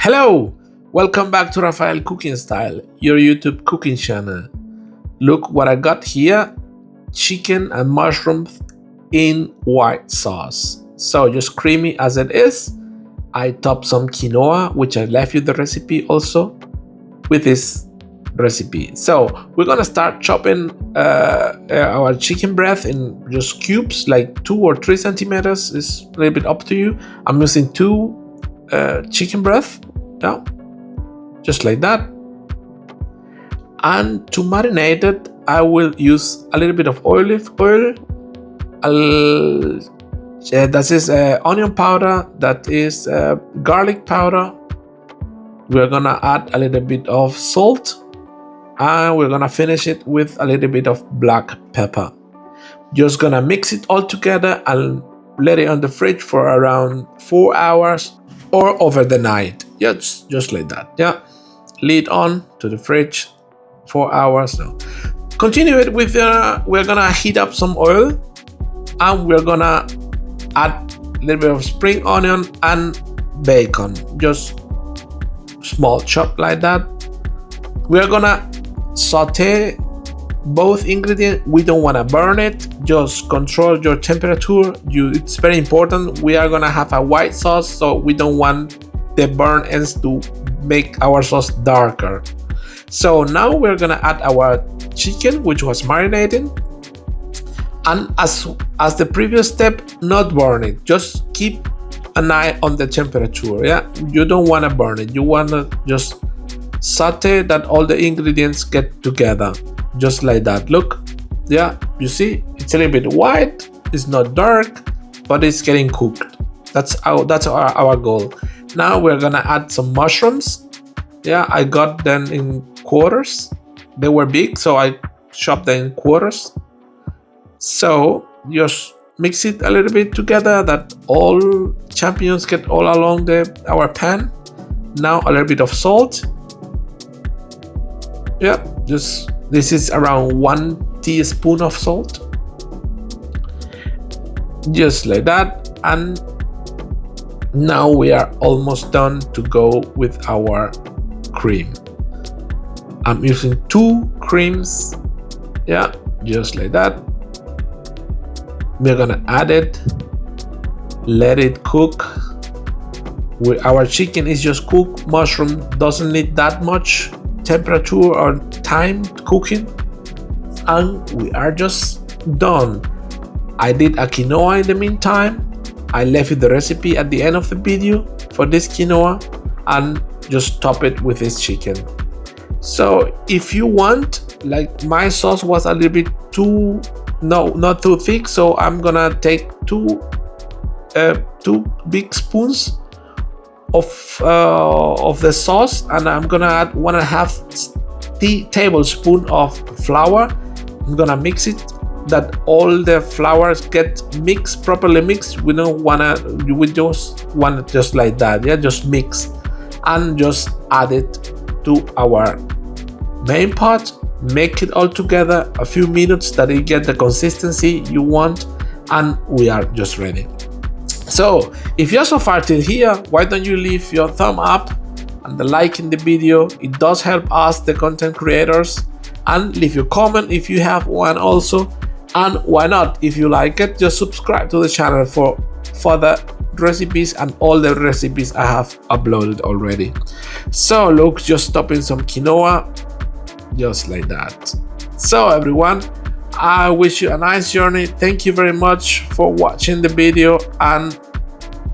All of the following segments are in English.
Hello, welcome back to Rafael Cooking Style, your YouTube cooking channel. Look what I got here, chicken and mushrooms in white sauce. So just creamy as it is. I top some quinoa, which I left you the recipe also with this recipe. So we're gonna start chopping our chicken breast in just cubes, like 2 or 3 centimeters. It's a little bit up to you. I'm using 2 chicken breast, yeah, just like that. And to marinate it, I will use a little bit of olive oil. That is onion powder, that is garlic powder. We're gonna add a little bit of salt, and we're gonna finish it with a little bit of black pepper. Just gonna mix it all together and let it on the fridge for around 4 hours or over the night. Yeah, just like that. Yeah, lid on to the fridge, 4 hours now. Continue it with we're gonna heat up some oil, and we're gonna add a little bit of spring onion and bacon, just small chop like that. We're gonna saute both ingredients. We don't want to burn it. Just control your temperature. It's very important. We are gonna have a white sauce, so we don't want the burn ends to make our sauce darker. So now we're gonna add our chicken, which was marinating, and as the previous step, not burn it. Just keep an eye on the temperature. Yeah, you don't want to burn it. You want to just saute that all the ingredients get together, just like that. Look, yeah, you see, it's a little bit white, it's not dark, but it's getting cooked. That's our goal. Now we're gonna add some mushrooms. Yeah, I got them in quarters. They were big, so I chopped them in quarters. So just mix it a little bit together, that all champignons get all along our pan. Now a little bit of salt. Yeah, this is around 1 teaspoon of salt, just like that. And now we are almost done to go with our cream. I'm using 2 creams. Yeah, just like that. We're gonna add it, let it cook. Our chicken is just cooked. Mushroom doesn't need that much temperature or time cooking, and we are just done. I did a quinoa in the meantime. I left you the recipe at the end of the video for this quinoa, and just top it with this chicken. So if you want, like my sauce was a little bit too, no, not too thick, so I'm gonna take 2 big spoons of the sauce, and I'm gonna add 1.5 tablespoon of flour. I'm gonna mix it, that all the flours get properly mixed. We just want it just like that. Yeah, just mix and just add it to our main pot. Make it all together a few minutes that you get the consistency you want, and we are just ready. So if you're so far till here, why don't you leave your thumb up and the like in the video? It does help us, the content creators, and leave your comment if you have one also. And why not, if you like it, just subscribe to the channel for further recipes and all the recipes I have uploaded already. So look, just topping some quinoa, just like that. So everyone, I wish you a nice journey. Thank you very much for watching the video, and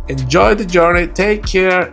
enjoy the journey. Take care.